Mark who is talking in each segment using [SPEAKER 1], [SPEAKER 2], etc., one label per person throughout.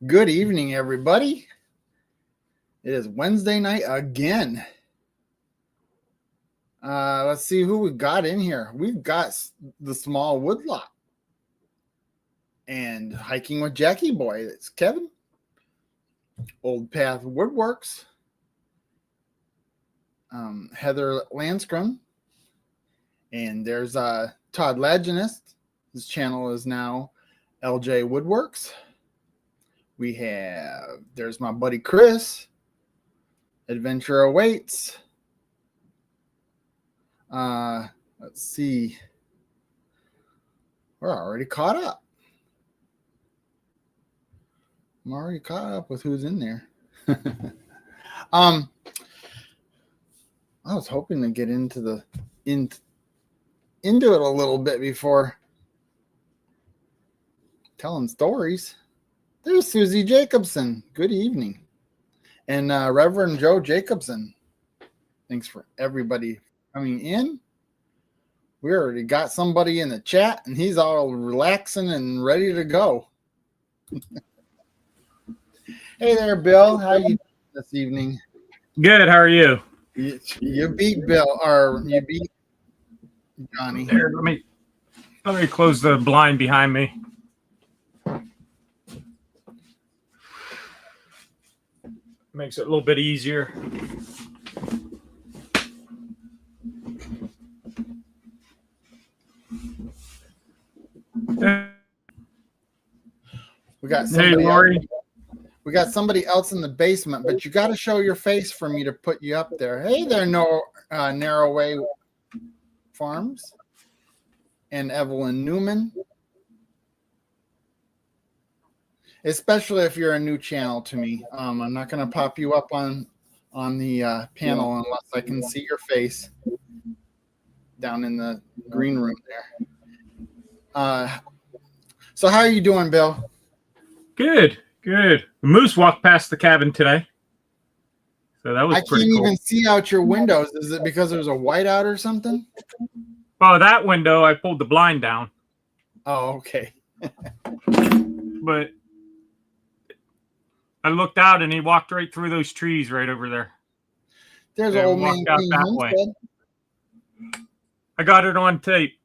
[SPEAKER 1] Good evening, everybody. It is Wednesday night again. Let's see who we got in here. We've got the Small Woodlot and Hiking with Jackie Boy. It's Kevin. Old Path Woodworks. Heather Landskrum. And there's Todd Laginist. His channel is now LJ Woodworks. There's my buddy Chris. Adventure awaits. Let's see. We're already caught up. I'm already caught up with who's in there. I was hoping to get into it a little bit before telling stories. There's Susie Jacobson. Good evening. And Reverend Joe Jacobson. Thanks for everybody coming in. We already got somebody in the chat, and he's all relaxing and ready to go. Hey there, Bill. How you doing this evening?
[SPEAKER 2] Good. How are you?
[SPEAKER 1] You beat Bill, or you beat Johnny.
[SPEAKER 2] Here, let me close the blind behind me. Makes it a little bit easier.
[SPEAKER 1] We got somebody else in the basement, but you got to show your face for me to put you up there. Hey there, Narrowway Farms and Evelyn Newman. Especially if you're a new channel to me. I'm not going to pop you up on the panel unless I can see your face down in the green room there. So how are you doing, Bill?
[SPEAKER 2] Good. The moose walked past the cabin today. So that was pretty cool.
[SPEAKER 1] I can't even see out your windows. Is it because there's a whiteout or something?
[SPEAKER 2] Oh, that window, I pulled the blind down.
[SPEAKER 1] Oh, okay.
[SPEAKER 2] But I looked out and he walked right through those trees right over there.
[SPEAKER 1] There's old man King Homestead.
[SPEAKER 2] I got it on tape,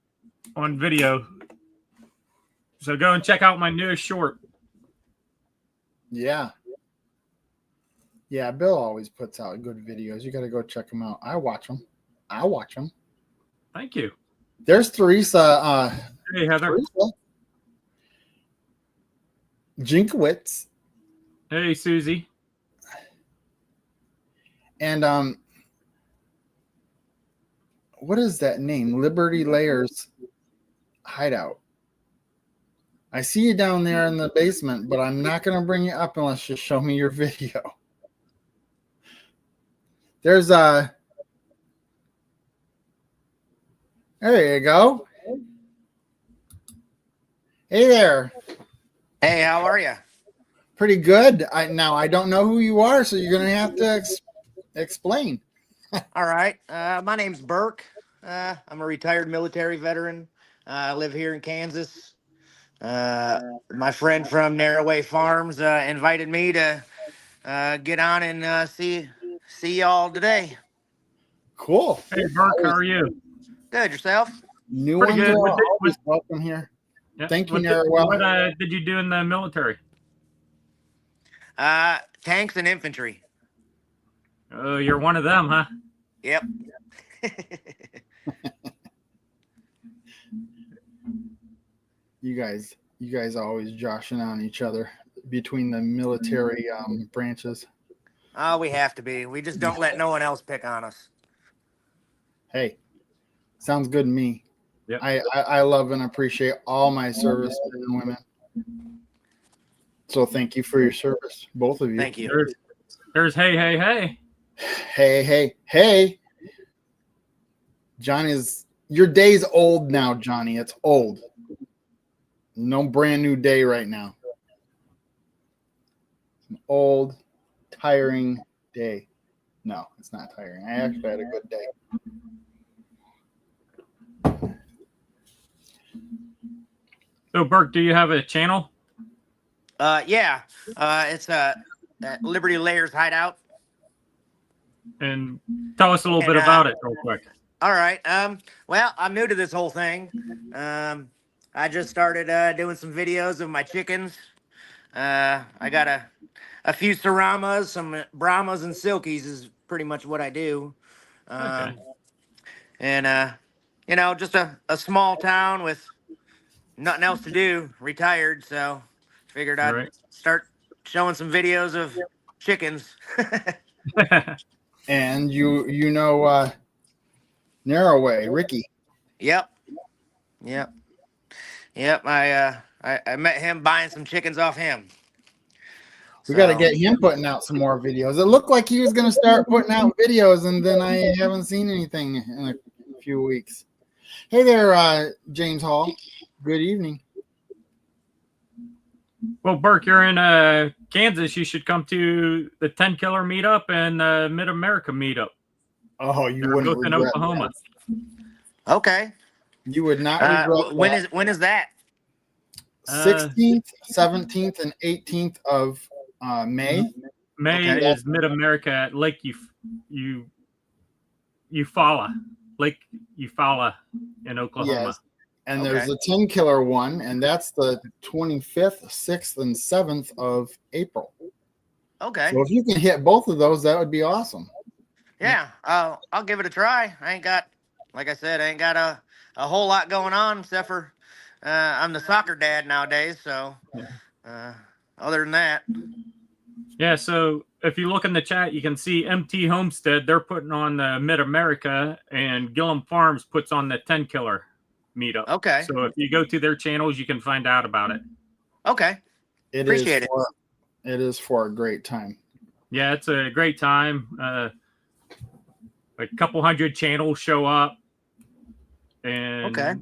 [SPEAKER 2] on video. So go and check out my newest short.
[SPEAKER 1] Yeah, Bill always puts out good videos. You got to go check them out. I watch them.
[SPEAKER 2] Thank you.
[SPEAKER 1] There's Teresa.
[SPEAKER 2] Hey, Heather.
[SPEAKER 1] Teresa Jinkowitz.
[SPEAKER 2] Hey, Susie.
[SPEAKER 1] And what is that name? Liberty Layers Hideout. I see you down there in the basement, but I'm not going to bring you up unless you show me your video. There's there you go. Hey there.
[SPEAKER 3] Hey, how are you?
[SPEAKER 1] Pretty good. I don't know who you are, so you're going to have to explain.
[SPEAKER 3] All right. My name's Burke. I'm a retired military veteran. I live here in Kansas. My friend from Narrowway Farms invited me to get on and see y'all today.
[SPEAKER 1] Cool.
[SPEAKER 2] Hey, Burke, how are you?
[SPEAKER 3] Good. Yourself?
[SPEAKER 1] New ones are always welcome here.
[SPEAKER 2] Yeah.
[SPEAKER 1] Thank you,
[SPEAKER 2] Narrowway. What did you do in the military?
[SPEAKER 3] Tanks and infantry.
[SPEAKER 2] Oh, you're one of them, huh?
[SPEAKER 3] Yep.
[SPEAKER 1] You guys are always joshing on each other between the military branches.
[SPEAKER 3] Oh, we have to be. We just don't let no one else pick on us.
[SPEAKER 1] Hey, sounds good to me.
[SPEAKER 2] Yep.
[SPEAKER 1] I love and appreciate all my servicemen and women. So thank you for your service, both of you.
[SPEAKER 3] Thank you.
[SPEAKER 2] There's hey.
[SPEAKER 1] Hey. Johnny's, your day's old now, Johnny. It's old. No brand new day right now. It's an old, tiring day. No, it's not tiring. I actually had a good day.
[SPEAKER 2] So, Burke, do you have a channel?
[SPEAKER 3] Yeah. It's Liberty Layers Hideout.
[SPEAKER 2] And tell us a little
[SPEAKER 3] And,
[SPEAKER 2] bit about it real quick.
[SPEAKER 3] All right. Well, I'm new to this whole thing. I just started doing some videos of my chickens. I got a few Saramas, some Brahmas, and Silkies is pretty much what I do.
[SPEAKER 2] Okay.
[SPEAKER 3] And just a small town with nothing else to do, retired, so figured I'd
[SPEAKER 2] Right.
[SPEAKER 3] start showing some videos of chickens.
[SPEAKER 1] And you know Narrowway, Ricky.
[SPEAKER 3] Yep. I met him buying some chickens off him.
[SPEAKER 1] We got to
[SPEAKER 3] So,
[SPEAKER 1] get him putting out some more videos. It looked like he was going to start putting out videos, and then I haven't seen anything in a few weeks. Hey there, James Hall. Good evening.
[SPEAKER 2] Well, Burke, you're in Kansas. You should come to the 10 Killer meetup and Mid America meetup.
[SPEAKER 1] Oh, you
[SPEAKER 2] They're
[SPEAKER 1] wouldn't
[SPEAKER 2] both in
[SPEAKER 1] regret
[SPEAKER 2] Oklahoma.
[SPEAKER 3] okay.
[SPEAKER 1] that. You would not regret
[SPEAKER 3] When is that?
[SPEAKER 1] 16th, 17th, and 18th of May.
[SPEAKER 2] May
[SPEAKER 3] Okay.
[SPEAKER 2] is Mid America at Lake Eufaula. Lake Eufaula in Oklahoma.
[SPEAKER 1] Yes. And
[SPEAKER 3] Okay.
[SPEAKER 1] there's the 10 Killer one, and that's the 25th, 6th, and 7th of April.
[SPEAKER 3] Okay.
[SPEAKER 1] So if you can hit both of those, that would be awesome.
[SPEAKER 3] Yeah, I'll give it a try. Like I said, I ain't got a whole lot going on except for I'm the soccer dad nowadays. So other than that,
[SPEAKER 2] Yeah, so if you look in the chat, you can see MT Homestead. They're putting on the Mid America, and Gillum Farms puts on the 10 Killer meetup.
[SPEAKER 3] okay,
[SPEAKER 2] So if you go to their channels, you can find out about it.
[SPEAKER 3] okay, Appreciate it.
[SPEAKER 1] It is for a great time.
[SPEAKER 2] Yeah, it's a great time. A couple hundred channels show up, and
[SPEAKER 3] Okay.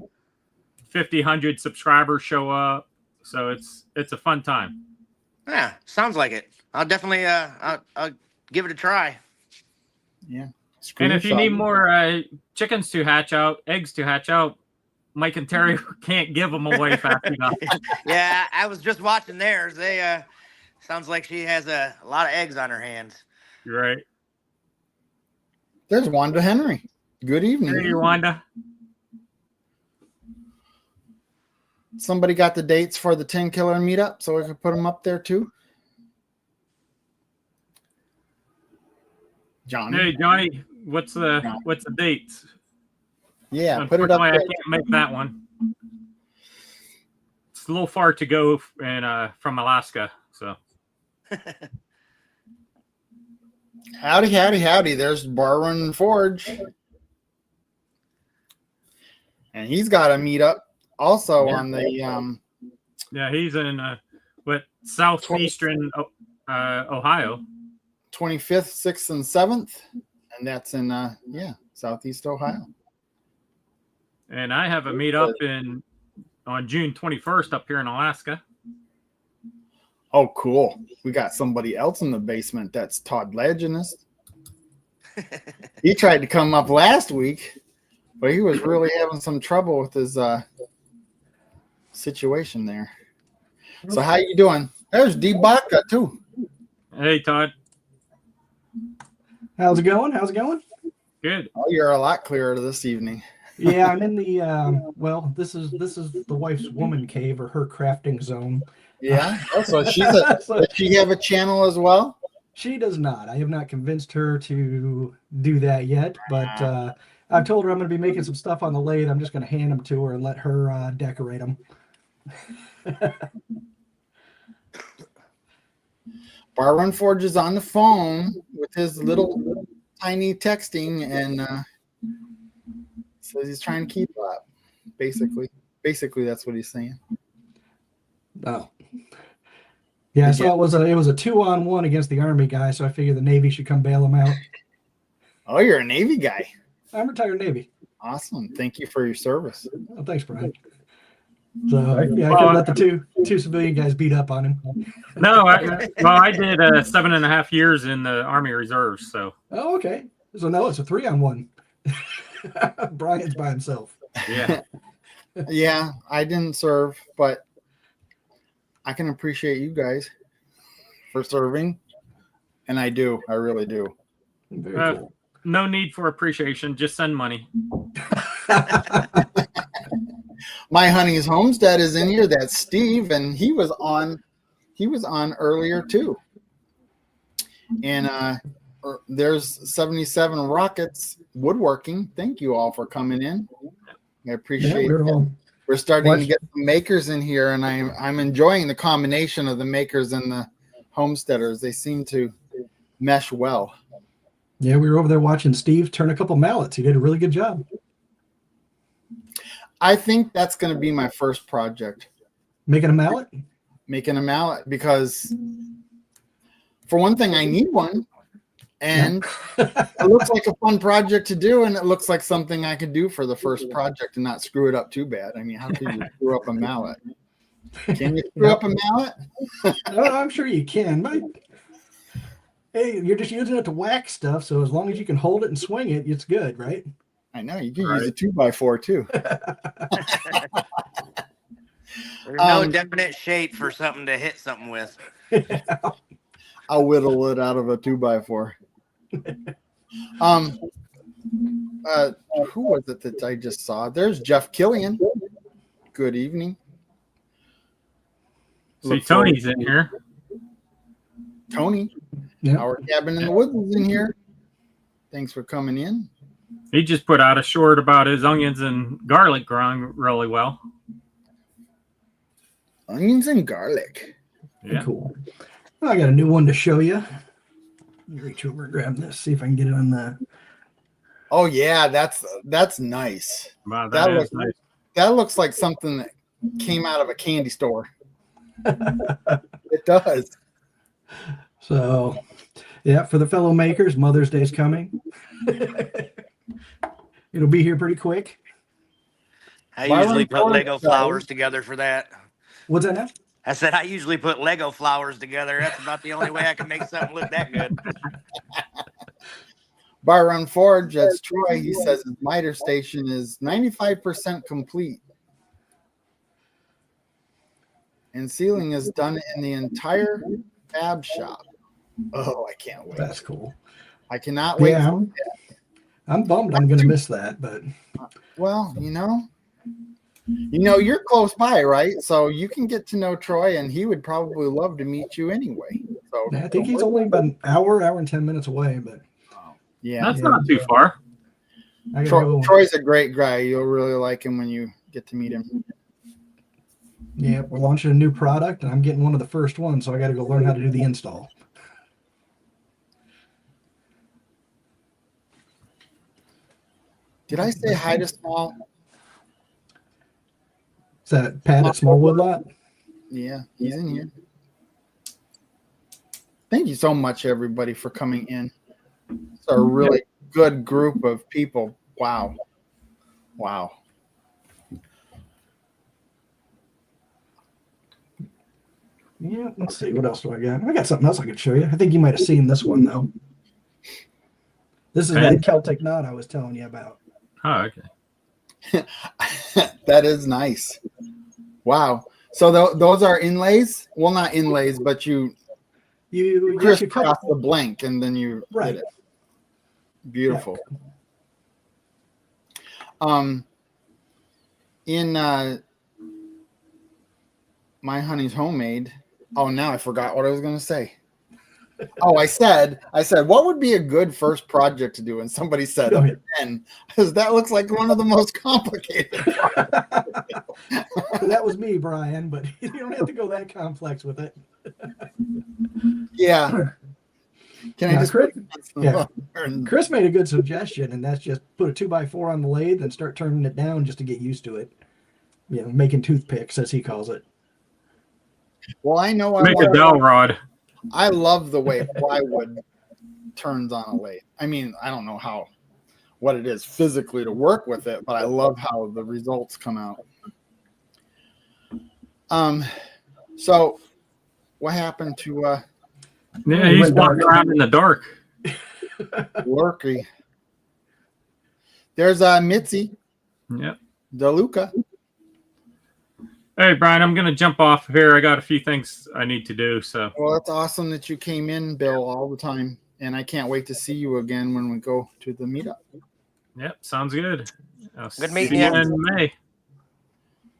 [SPEAKER 2] 100 subscribers show up. So it's a fun time.
[SPEAKER 3] yeah, sounds like it. I'll definitely I'll give it a try.
[SPEAKER 1] Yeah.
[SPEAKER 2] And if you
[SPEAKER 1] Screenshot.
[SPEAKER 2] need more chickens to hatch out, eggs to hatch out, Mike and Terry can't give them away fast enough.
[SPEAKER 3] Yeah, I was just watching theirs. They sounds like she has a lot of eggs on her hands.
[SPEAKER 2] You're right.
[SPEAKER 1] There's Wanda Henry. Good evening.
[SPEAKER 2] Hey, Wanda.
[SPEAKER 1] Somebody got the dates for the 10 Killer meetup, so we can put them up there too. Johnny.
[SPEAKER 2] Hey, Johnny. What's the dates?
[SPEAKER 1] Yeah, put it up
[SPEAKER 2] Unfortunately, I
[SPEAKER 1] there.
[SPEAKER 2] can't make that one. It's a little far to go from Alaska. So
[SPEAKER 1] Howdy, howdy, howdy. There's Barwin Forge. And he's got a meetup also on the
[SPEAKER 2] yeah, he's in southeastern Ohio.
[SPEAKER 1] 25th, 6th, and 7th. And that's in Southeast Ohio.
[SPEAKER 2] And I have a meetup on June 21st up here in Alaska.
[SPEAKER 1] Oh, cool. We got somebody else in the basement. That's Todd Legendist. He tried to come up last week, but he was really having some trouble with his situation there. So how you doing? There's D Baca too.
[SPEAKER 2] Hey, Todd.
[SPEAKER 4] How's it going?
[SPEAKER 2] Good.
[SPEAKER 1] Oh, you're a lot clearer this evening.
[SPEAKER 4] Yeah, I'm in the well, this is the wife's woman cave or her crafting zone.
[SPEAKER 1] Yeah. Also,
[SPEAKER 4] So
[SPEAKER 1] does she have a channel as well?
[SPEAKER 4] she does not. I have not convinced her to do that yet, but I've told her I'm going to be making some stuff on the lathe. I'm just going to hand them to her and let her decorate them.
[SPEAKER 1] Barwin Forge is on the phone with his little tiny texting and says he's trying to keep up. Basically, that's what he's saying.
[SPEAKER 4] Oh. Yeah, so it was a 2-on-1 against the Army guy, so I figured the Navy should come bail him out.
[SPEAKER 1] Oh, you're a Navy guy.
[SPEAKER 4] I'm retired Navy.
[SPEAKER 1] Awesome. Thank you for your service.
[SPEAKER 4] Oh, thanks, Brian. So yeah, I could let the two civilian guys beat up on him.
[SPEAKER 2] No, I did 7.5 years in the Army Reserves. So
[SPEAKER 4] Oh, okay. So no, it's a 3-on-1. Brian's by himself.
[SPEAKER 2] yeah,
[SPEAKER 1] Yeah, I didn't serve, but I can appreciate you guys for serving, and I do. I really do.
[SPEAKER 4] Very cool.
[SPEAKER 2] No need for appreciation. Just send money.
[SPEAKER 1] My Honey's Homestead is in here. That's Steve, and he was on earlier too. And there's 77 Rockets Woodworking. Thank you all for coming in. I appreciate it. We're starting to get some makers in here, and I'm enjoying the combination of the makers and the homesteaders. They seem to mesh well.
[SPEAKER 4] Yeah, we were over there watching Steve turn a couple mallets. He did a really good job.
[SPEAKER 1] I think that's going to be my first project.
[SPEAKER 4] Making a mallet?
[SPEAKER 1] Making a mallet, because for one thing, I need one, and it looks like a fun project to do, and it looks like something I could do for the first project and not screw it up too bad. I mean, how could you screw up a mallet? Can you screw up a mallet?
[SPEAKER 4] I'm sure you can. But, hey, you're just using it to whack stuff, so as long as you can hold it and swing it, it's good, right?
[SPEAKER 1] I know. You can use a 2x4 too.
[SPEAKER 3] There's no definite shape for something to hit something with.
[SPEAKER 1] I'll whittle it out of a 2x4. Who was it that I just saw? There's Jeff Killian. Good evening.
[SPEAKER 2] See, Tony's in here.
[SPEAKER 1] Tony,
[SPEAKER 4] Yeah.
[SPEAKER 1] our cabin in the woods is in here. Thanks for coming in.
[SPEAKER 2] He just put out a short about his onions and garlic growing really well.
[SPEAKER 1] Onions and garlic.
[SPEAKER 2] Yeah.
[SPEAKER 4] Cool. Well, I got a new one to show you. Let me reach over and grab this, see if I can get it on the.
[SPEAKER 1] Oh yeah, that's nice.
[SPEAKER 2] Wow,
[SPEAKER 1] That
[SPEAKER 2] that is
[SPEAKER 1] looks-
[SPEAKER 2] nice.
[SPEAKER 1] That looks like something that came out of a candy store. It does.
[SPEAKER 4] So, yeah, for the fellow makers, Mother's Day's coming. It'll be here pretty quick.
[SPEAKER 3] I
[SPEAKER 1] Byron
[SPEAKER 3] usually put
[SPEAKER 1] Ford
[SPEAKER 3] Lego
[SPEAKER 1] does.
[SPEAKER 3] flowers together for that.
[SPEAKER 4] What's that now?
[SPEAKER 3] I said I usually put Lego flowers together. That's about the only way I can make something look that good.
[SPEAKER 1] Byron Forge, that's Troy. He says his miter station is 95% complete. And sealing is done in the entire fab shop. Oh, I can't wait.
[SPEAKER 4] That's cool.
[SPEAKER 1] I cannot wait.
[SPEAKER 4] Yeah, I'm bummed I'm going to miss that, but
[SPEAKER 1] Well, you're close by, right? So you can get to know Troy, and he would probably love to meet you anyway. So
[SPEAKER 4] I think he's only about an hour and 10 minutes away, but
[SPEAKER 1] yeah.
[SPEAKER 2] That's not too far.
[SPEAKER 4] I gotta go.
[SPEAKER 1] Troy's a great guy. You'll really like him when you get to meet him.
[SPEAKER 4] Yeah, we're launching a new product, and I'm getting one of the first ones, so I got to go learn how to do the install.
[SPEAKER 1] Did I say hi to Small?
[SPEAKER 4] Is that Pat at Smallwood Lot?
[SPEAKER 1] Yeah, he's in here. Thank you so much, everybody, for coming in. It's a really good group of people. Wow. Wow.
[SPEAKER 4] Yeah, let's see. What else do I got? I got something else I could show you. I think you might have seen this one, though. This is that Celtic knot I was telling you about.
[SPEAKER 2] Oh, okay.
[SPEAKER 1] That is nice. Wow. So those are inlays? Well, not inlays, but you
[SPEAKER 4] You
[SPEAKER 1] crisscross the blank and then you
[SPEAKER 4] Right.
[SPEAKER 1] hit it. Beautiful. In My Honey's Homemade. Oh, now I forgot what I was going to say. Oh, I said, what would be a good first project to do? And somebody said,
[SPEAKER 4] Go ahead.
[SPEAKER 1] 10, because that looks like one of the most complicated.
[SPEAKER 4] That was me, Brian, but you don't have to go that complex with it.
[SPEAKER 1] Yeah. Can I
[SPEAKER 4] Yeah,
[SPEAKER 1] just
[SPEAKER 4] Chris-
[SPEAKER 1] put
[SPEAKER 4] yeah.
[SPEAKER 1] and-
[SPEAKER 4] Chris made a good suggestion, and that's just put a 2x4 on the lathe and start turning it down just to get used to it. You know, making toothpicks, as he calls it.
[SPEAKER 1] Well, I know
[SPEAKER 2] Make a dowel rod.
[SPEAKER 1] I love the way plywood turns on a lathe. I mean, I don't know what it is physically to work with it, but I love how the results come out. So what happened to
[SPEAKER 2] Yeah, he's walking around in the dark.
[SPEAKER 1] Lurky? There's Mitzi
[SPEAKER 2] Yep.
[SPEAKER 1] DeLuca.
[SPEAKER 2] Hey, Brian, I'm going to jump off here. I got a few things I need to do. So,
[SPEAKER 1] Well, it's awesome that you came in, Bill, all the time. And I can't wait to see you again when we go to the meetup.
[SPEAKER 2] yep, sounds good. I'll
[SPEAKER 3] Good meeting
[SPEAKER 2] see
[SPEAKER 3] you.
[SPEAKER 2] in May.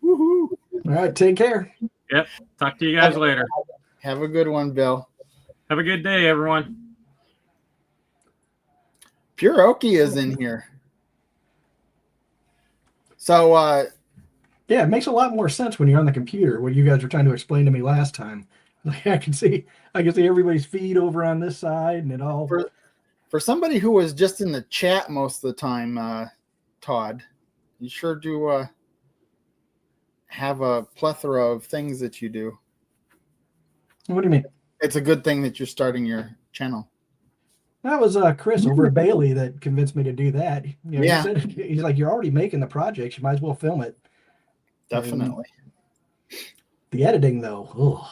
[SPEAKER 1] Woohoo!
[SPEAKER 4] All right, take care.
[SPEAKER 2] Yep. Talk to you guys later.
[SPEAKER 1] Have a good one, Bill.
[SPEAKER 2] Have a good day, everyone.
[SPEAKER 1] Pure Okie is in here. So,
[SPEAKER 4] Yeah, it makes a lot more sense when you're on the computer. What you guys were trying to explain to me last time. Like I can see everybody's feed over on this side, and it all.
[SPEAKER 1] for somebody who was just in the chat most of the time, Todd, you sure do have a plethora of things that you do.
[SPEAKER 4] What do you mean?
[SPEAKER 1] It's a good thing that you're starting your channel.
[SPEAKER 4] That was Chris over at Bailey that convinced me to do that. You know,
[SPEAKER 1] Yeah.
[SPEAKER 4] he's like, you're already making the project. You might as well film it.
[SPEAKER 1] Definitely.
[SPEAKER 4] The editing, though.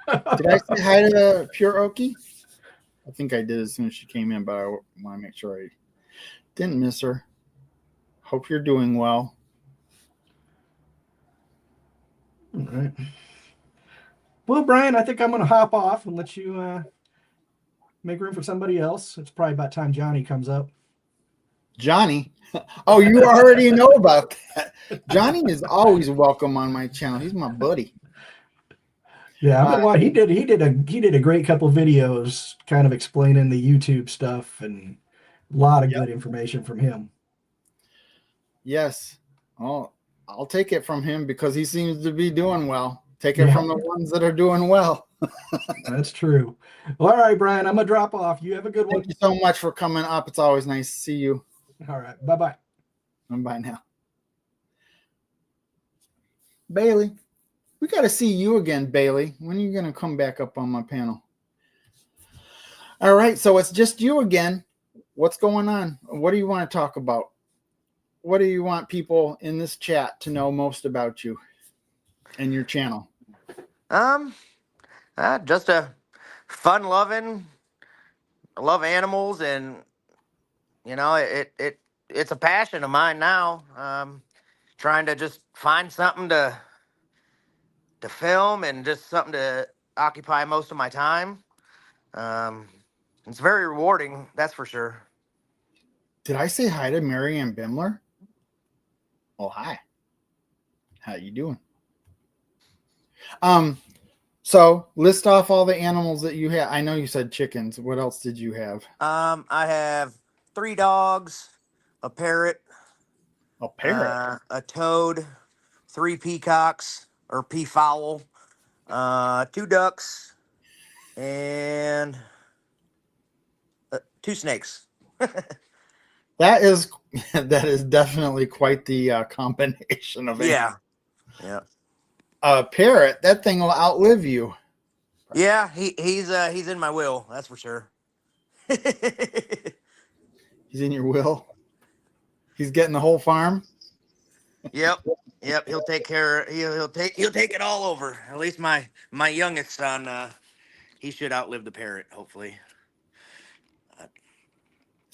[SPEAKER 1] Did I say hi to Pure Okie? I think I did as soon as she came in, but I want to make sure I didn't miss her. Hope you're doing well.
[SPEAKER 4] All right. Well, Brian, I think I'm going to hop off and let you make room for somebody else. It's probably about time Johnny comes up.
[SPEAKER 1] Johnny. Oh, you already know about that. Johnny is always welcome on my channel. He's my buddy.
[SPEAKER 4] Yeah, he did a great couple videos kind of explaining the YouTube stuff, and a lot of good information from him.
[SPEAKER 1] Yes. Oh, I'll take it from him because he seems to be doing well. Take it from the ones that are doing well.
[SPEAKER 4] That's true. All right, Brian, I'm gonna drop off. You have a good one.
[SPEAKER 1] Thank you so much for coming up. It's always nice to see you.
[SPEAKER 4] All right, bye-bye.
[SPEAKER 1] Bye now. Bailey, we got to see you again, Bailey. When are you going to come back up on my panel? All right, so it's just you again. What's going on? What do you want to talk about? What do you want people in this chat to know most about you and your channel?
[SPEAKER 3] Just a fun-loving. I love animals, and you know, it's a passion of mine now. Trying to just find something to film and just something to occupy most of my time. It's very rewarding, that's for sure.
[SPEAKER 1] Did I say hi to Marianne Bimler? Oh, hi. How you doing? So list off all the animals that you have. I know you said chickens. What else did you have?
[SPEAKER 3] I have 3 dogs, a parrot,
[SPEAKER 1] A parrot.
[SPEAKER 3] a toad, 3 peacocks or peafowl, 2 ducks, and 2 snakes.
[SPEAKER 1] That is definitely quite the combination of
[SPEAKER 3] Yeah. Yeah.
[SPEAKER 1] A parrot. That thing will outlive you.
[SPEAKER 3] Yeah, he's in my will, that's for sure.
[SPEAKER 1] He's in your will. He's getting the whole farm.
[SPEAKER 3] Yep. He'll take care. He'll take it all over. At least my youngest son, he should outlive the parrot. Hopefully.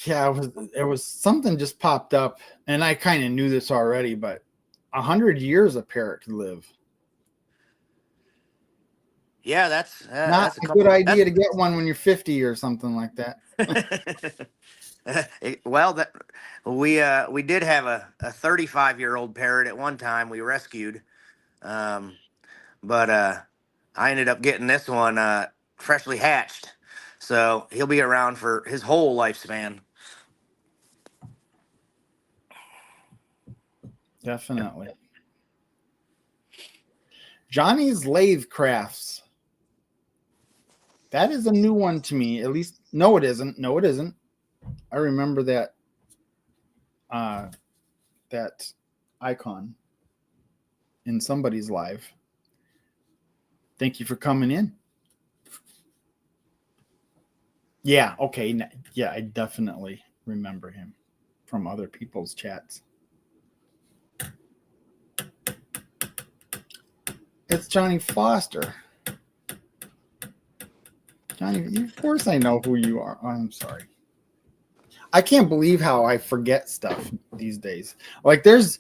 [SPEAKER 1] Yeah, it was something just popped up, and I kind of knew this already, but 100 years a parrot could live.
[SPEAKER 3] Yeah, that's
[SPEAKER 1] Not a good idea to get one when you're 50 or something like that.
[SPEAKER 3] Well, we did have a 35-year-old parrot at one time we rescued, but I ended up getting this one freshly hatched, so he'll be around for his whole lifespan.
[SPEAKER 1] Definitely. Johnny's Lathe Crafts. That is a new one to me. At least, no, it isn't. No, it isn't. I remember that that icon in somebody's live. Thank you for coming in. Yeah, okay. Yeah, I definitely remember him from other people's chats. It's Johnny Foster. Johnny, of course I know who you are. I'm sorry. I can't believe how I forget stuff these days. Like there's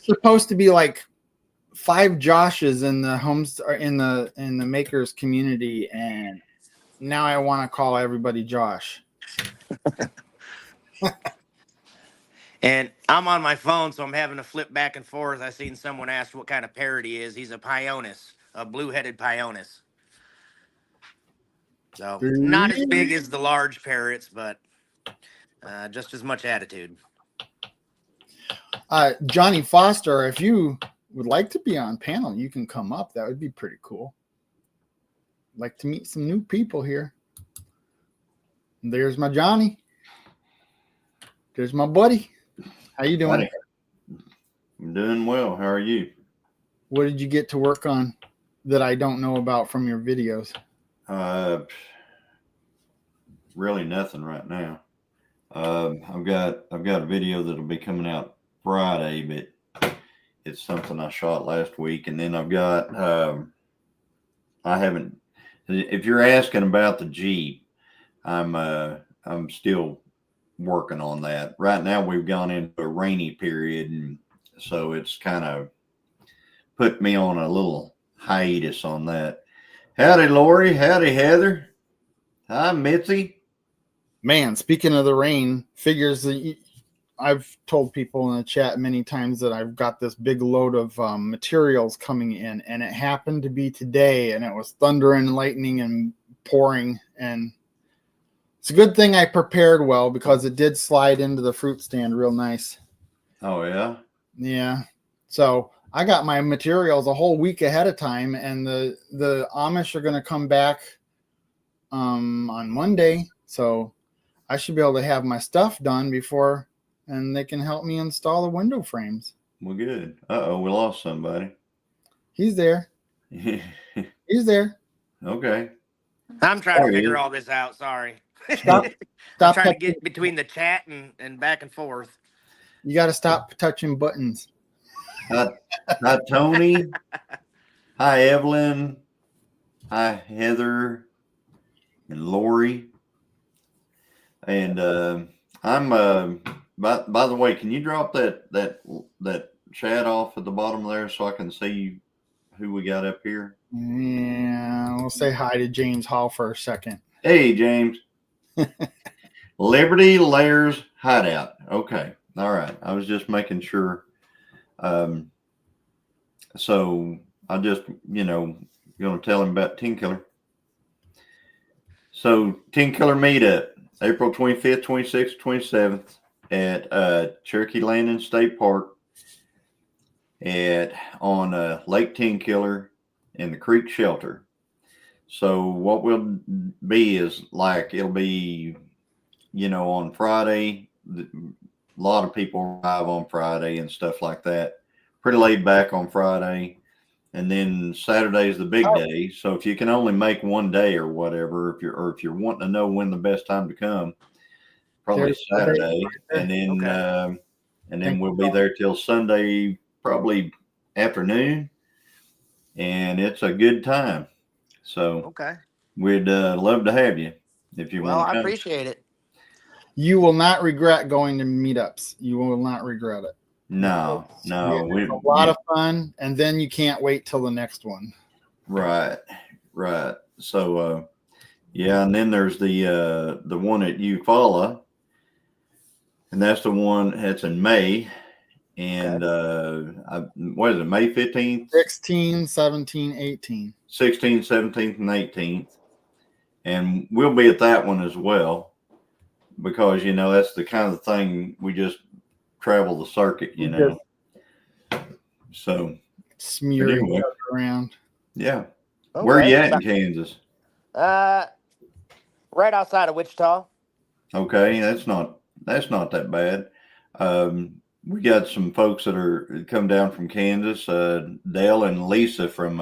[SPEAKER 1] supposed to be like 5 Joshes in the homes or in the makers community, and now I want to call everybody Josh.
[SPEAKER 3] And I'm on my phone, so I'm having to flip back and forth. I seen someone ask what kind of parrot he is. He's a Pyonis, a blue-headed Pyonis. So not as big as the large parrots, but just as much attitude.
[SPEAKER 1] Johnny Foster, if you would like to be on panel, you can come up. That would be pretty cool. Like to meet some new people here. There's my Johnny. There's my buddy. How you doing?
[SPEAKER 5] Buddy. I'm doing well. How are you?
[SPEAKER 1] What did you get to work on that I don't know about from your videos?
[SPEAKER 5] Really nothing right now. I've got a video that'll be coming out Friday, but it's something I shot last week, and then I've got I haven't. If you're asking about the Jeep, I'm still working on that. Right now, we've gone into a rainy period, and so it's kind of put me on a little hiatus on that. Howdy, Lori. Howdy, Heather. Hi, Mitzi.
[SPEAKER 1] Man, speaking of the rain, figures that I've told people in the chat many times that I've got this big load of materials coming in, and it happened to be today, and it was thunder and lightning and pouring, and it's a good thing I prepared well because it did slide into the fruit stand real nice.
[SPEAKER 5] Oh, yeah?
[SPEAKER 1] Yeah. So I got my materials a whole week ahead of time, and the Amish are going to come back on Monday. So I should be able to have my stuff done before, and they can help me install the window frames.
[SPEAKER 5] Well, good. Uh-oh, we lost somebody.
[SPEAKER 1] He's there. He's there.
[SPEAKER 5] Okay.
[SPEAKER 3] I'm trying to figure all this out. Sorry.
[SPEAKER 1] Stop
[SPEAKER 3] I'm trying to get between the chat and back and forth.
[SPEAKER 1] You got to stop touching buttons.
[SPEAKER 5] Hi, Tony. Hi, Evelyn. Hi, Heather and Lori. And I'm by the way, can you drop that chat off at the bottom there so I can see who we got up here?
[SPEAKER 1] Yeah, we'll say hi to James Hall for a second.
[SPEAKER 5] Hey, James. Liberty Lairs Hideout. Okay. All right. I was just making sure. So I just, going to tell him about Tin Killer. So Tin Killer meetup, April 25th, 26th, 27th at Cherokee Landing State Park on Lake Tin Killer in the Creek Shelter. So what will be is it'll be, on Friday. A lot of people arrive on Friday and stuff like that. Pretty laid back on Friday. And then Saturday is the big day. So if you can only make one day or whatever, if you're wanting to know when the best time to come, probably Saturday. And then we'll be there till Sunday, probably afternoon. And it's a good time. So we'd love to have you if you want to come.
[SPEAKER 3] Well, I appreciate it.
[SPEAKER 1] You will not regret going to meetups. You will not regret it.
[SPEAKER 5] No.
[SPEAKER 1] It's a lot of fun, and then you can't wait till the next one.
[SPEAKER 5] Right. So, and then there's the one at Eufaula, and that's the one that's in May. And what is it, May 15th?
[SPEAKER 1] 16, 17, 18.
[SPEAKER 5] 16th, 17th, and 18th. And we'll be at that one as well because, that's the kind of thing we just travel the circuit, So
[SPEAKER 1] smear
[SPEAKER 5] anyway.
[SPEAKER 1] around.
[SPEAKER 5] Yeah. Okay. Where are you at in Kansas?
[SPEAKER 3] Right outside of Wichita.
[SPEAKER 5] Okay, that's not that bad. We got some folks that come down from Kansas. Dale and Lisa from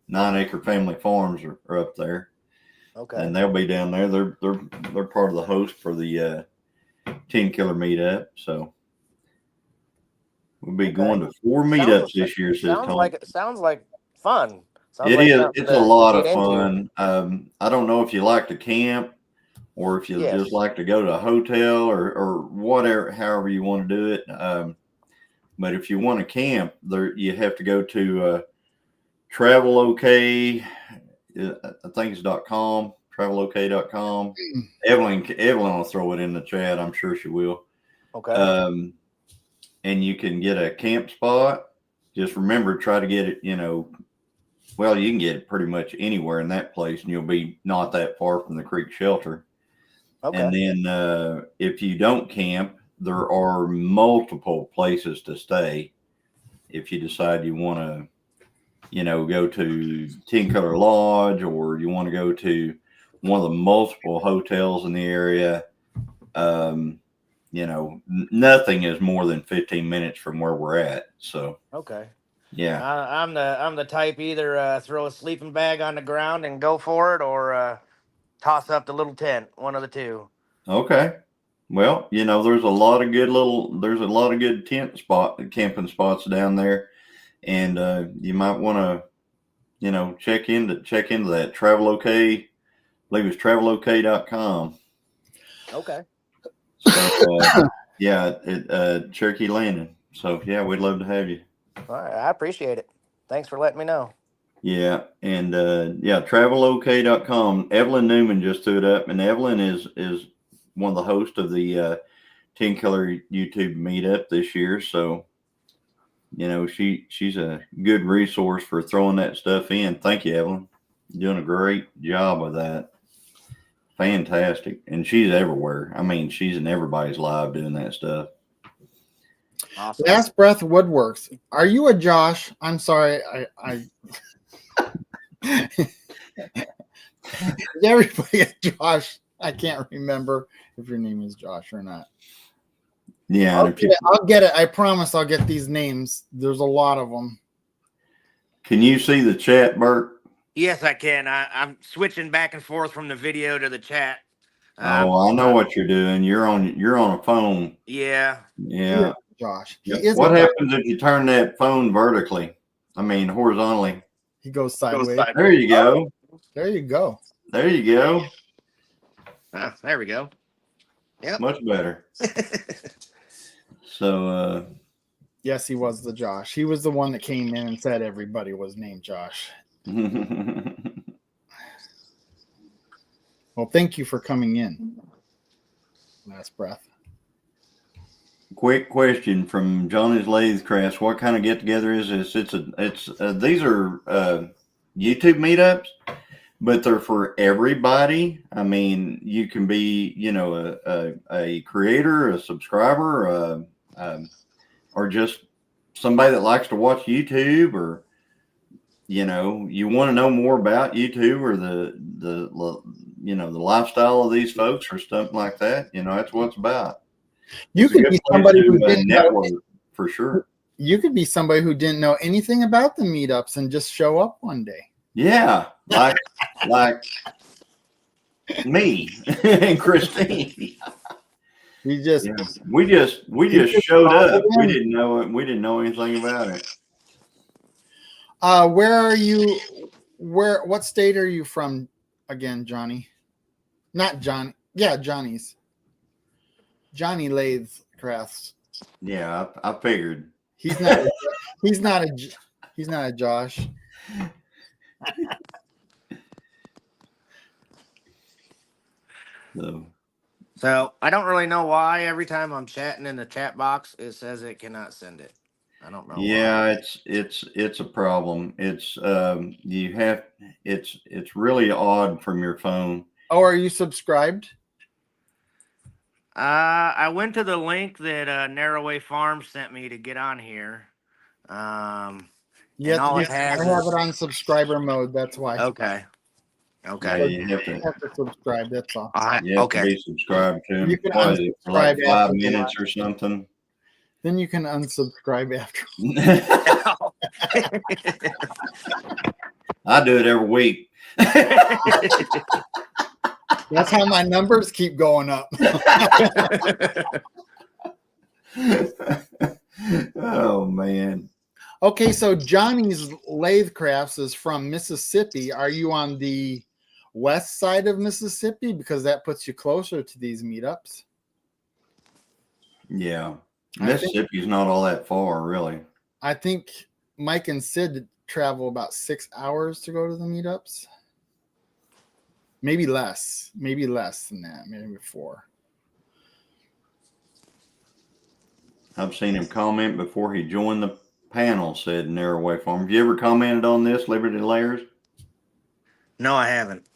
[SPEAKER 5] 9 Acre Family Farms are up there.
[SPEAKER 3] Okay.
[SPEAKER 5] And they'll be down there. They're part of the host for the Tin Killer meetup. So we'll be going to 4 meetups this year.
[SPEAKER 3] Sounds like fun.
[SPEAKER 5] It is. It's a lot of fun. I don't know if you like to camp or if you just like to go to a hotel or whatever, however you want to do it. But if you want to camp, there you have to go to Travelok. I think it's .com. Travelok.com. Evelyn will throw it in the chat. I'm sure she will.
[SPEAKER 3] Okay.
[SPEAKER 5] And you can get a camp spot. Just remember, try to get it, well, you can get it pretty much anywhere in that place, and you'll be not that far from the creek shelter.
[SPEAKER 3] Okay.
[SPEAKER 5] And then if you don't camp, there are multiple places to stay. If you decide you want to, go to Ten Color Lodge, or you want to go to one of the multiple hotels in the area, nothing is more than 15 minutes from where we're at. So,
[SPEAKER 3] Okay.
[SPEAKER 5] yeah.
[SPEAKER 3] I'm the type either throw a sleeping bag on the ground and go for it, or toss up the little tent. One of the two.
[SPEAKER 5] Okay. Well, there's a lot of good camping spots down there, and you might want to, check into that Travelok. I believe it's Travelok.com.
[SPEAKER 3] Okay.
[SPEAKER 5] So, Cherokee Landing. So yeah, we'd love to have you.
[SPEAKER 3] All right. I appreciate it. Thanks for letting me know.
[SPEAKER 5] Yeah, and Travelok.com. Evelyn Newman just threw it up, and Evelyn is one of the hosts of the 10 Killer YouTube meetup this year. So, she's a good resource for throwing that stuff in. Thank you, Evelyn. You're doing a great job with that. Fantastic. And she's everywhere. I mean, she's in everybody's live doing that stuff.
[SPEAKER 3] Awesome.
[SPEAKER 1] Last Breath Woodworks. Are you a Josh? I'm sorry. I Is everybody a Josh? I can't remember if your name is Josh or not.
[SPEAKER 5] Yeah.
[SPEAKER 1] I'll get it. I promise I'll get these names. There's a lot of them.
[SPEAKER 5] Can you see the chat, Bert?
[SPEAKER 3] Yes, I can. I'm switching back and forth from the video to the chat.
[SPEAKER 5] I know what you're doing. You're on a phone.
[SPEAKER 3] Yeah.
[SPEAKER 5] Yeah.
[SPEAKER 1] Josh.
[SPEAKER 5] What happens if you turn that phone horizontally?
[SPEAKER 1] He goes sideways.
[SPEAKER 5] There you go.
[SPEAKER 1] There you go.
[SPEAKER 5] There you go.
[SPEAKER 3] There we go. Yep.
[SPEAKER 5] Much better. So
[SPEAKER 1] Yes, he was the Josh. He was the one that came in and said everybody was named Josh. Well, thank you for coming in. Last Breath.
[SPEAKER 5] Quick question from Johnny's Lathe Crafts. What kind of get together is this? These are YouTube meetups, but they're for everybody. I mean, you can be, a creator, a subscriber, or just somebody that likes to watch YouTube, or you want to know more about YouTube, or the lifestyle of these folks, or something like that. That's what it's about.
[SPEAKER 1] You could be somebody who didn't know,
[SPEAKER 5] for sure.
[SPEAKER 1] You could be somebody who didn't know anything about the meetups and just show up one day.
[SPEAKER 5] Yeah, like me and Christine.
[SPEAKER 1] We just
[SPEAKER 5] showed up. We didn't know it. We didn't know anything about it.
[SPEAKER 1] Where are you? What state are you from again, Johnny? Not Johnny. Yeah, Johnny's. Johnny Lathe Crafts.
[SPEAKER 5] Yeah, I figured.
[SPEAKER 1] He's not a Josh.
[SPEAKER 3] So I don't really know why every time I'm chatting in the chat box, it says it cannot send it. I don't know.
[SPEAKER 5] Yeah, why. It's a problem. It's it's really odd from your phone.
[SPEAKER 1] Oh, are you subscribed?
[SPEAKER 3] I went to the link that Narrowway Farms sent me to get on here.
[SPEAKER 1] Yes,
[SPEAKER 3] all it
[SPEAKER 1] I
[SPEAKER 3] has
[SPEAKER 1] have
[SPEAKER 3] is-
[SPEAKER 1] it on subscriber mode. That's why.
[SPEAKER 3] Okay.
[SPEAKER 5] Yeah,
[SPEAKER 3] Okay.
[SPEAKER 5] you have
[SPEAKER 1] You have to subscribe. That's all.
[SPEAKER 5] to
[SPEAKER 3] Okay.
[SPEAKER 5] be subscribed to him.
[SPEAKER 1] You can
[SPEAKER 5] What is it, for like
[SPEAKER 1] unsubscribe
[SPEAKER 5] 5
[SPEAKER 1] after the
[SPEAKER 5] minutes
[SPEAKER 1] live.
[SPEAKER 5] or something.
[SPEAKER 1] Then you can unsubscribe after.
[SPEAKER 5] I do it every week.
[SPEAKER 1] That's how my numbers keep going up.
[SPEAKER 5] Oh man.
[SPEAKER 1] Okay, so Johnny's Lathe Crafts is from Mississippi. Are you on the west side of Mississippi? Because that puts you closer to these meetups.
[SPEAKER 5] Yeah. Mississippi's not all that far, really.
[SPEAKER 1] I think Mike and Sid travel about 6 hours to go to the meetups. Maybe less than that, maybe 4.
[SPEAKER 5] I've seen him comment before he joined the panel, said Narrowway Farm. Have you ever commented on this, Liberty Layers?
[SPEAKER 3] No, I haven't.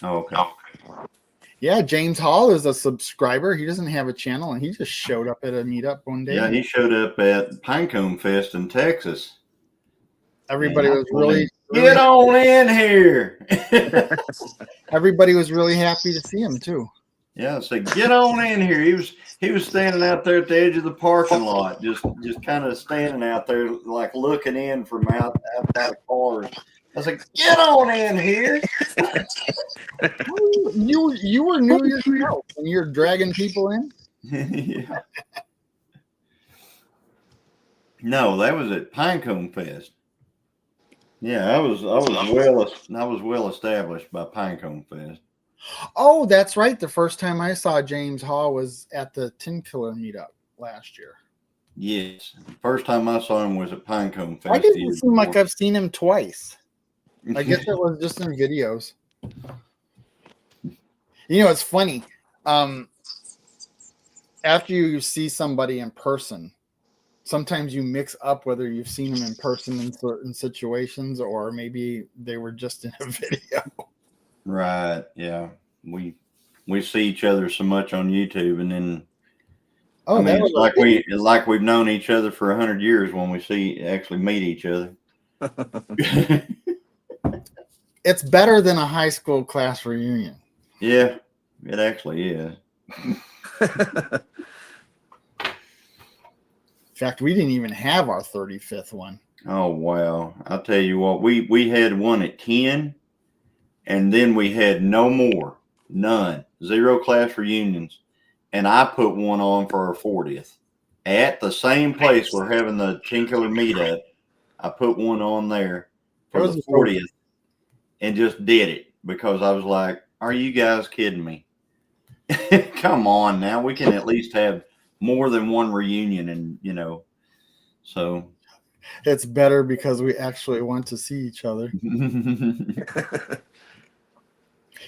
[SPEAKER 5] Oh, okay.
[SPEAKER 1] Yeah, James Hall is a subscriber. He doesn't have a channel, and he just showed up at a meetup one day.
[SPEAKER 5] Yeah, he showed up at Pinecone Fest in Texas.
[SPEAKER 1] Everybody
[SPEAKER 5] Yeah,
[SPEAKER 1] was really
[SPEAKER 5] Get on in here.
[SPEAKER 1] everybody was really happy to see him too.
[SPEAKER 5] Yeah, I said, get on in here. He was standing out there at the edge of the parking lot, just kind of standing out there, like looking in from outside of cars. I said, get on in here.
[SPEAKER 1] You were new yourself, and you're dragging people in.
[SPEAKER 5] Yeah. No, that was at Pinecone Fest. Yeah, I was well established by Pinecone Fest.
[SPEAKER 1] Oh, that's right. The first time I saw James Hall was at the Tin Killer meetup last year.
[SPEAKER 5] Yes, first time I saw him was at Pinecone Fest.
[SPEAKER 1] I didn't seem like I've seen him twice. I guess it was just in videos. You know, it's funny. After you see somebody in person, sometimes you mix up whether you've seen them in person in certain situations or maybe they were just in a video.
[SPEAKER 5] Right. Yeah. We see each other so much on YouTube, and then it's like we've known each other for 100 years when we actually meet each other.
[SPEAKER 1] It's better than a high school class reunion.
[SPEAKER 5] Yeah, it actually is.
[SPEAKER 1] In fact, we didn't even have our 35th one.
[SPEAKER 5] Oh wow! I'll tell you what, we had one at 10, and then we had no more, none, 0 class reunions, and I put one on for our 40th at the same place we're having the Tin Killer meetup. I put one on there for the 40th. And just did it because I was like, are you guys kidding me? Come on now. We can at least have more than one reunion, and so
[SPEAKER 1] it's better because we actually want to see each other.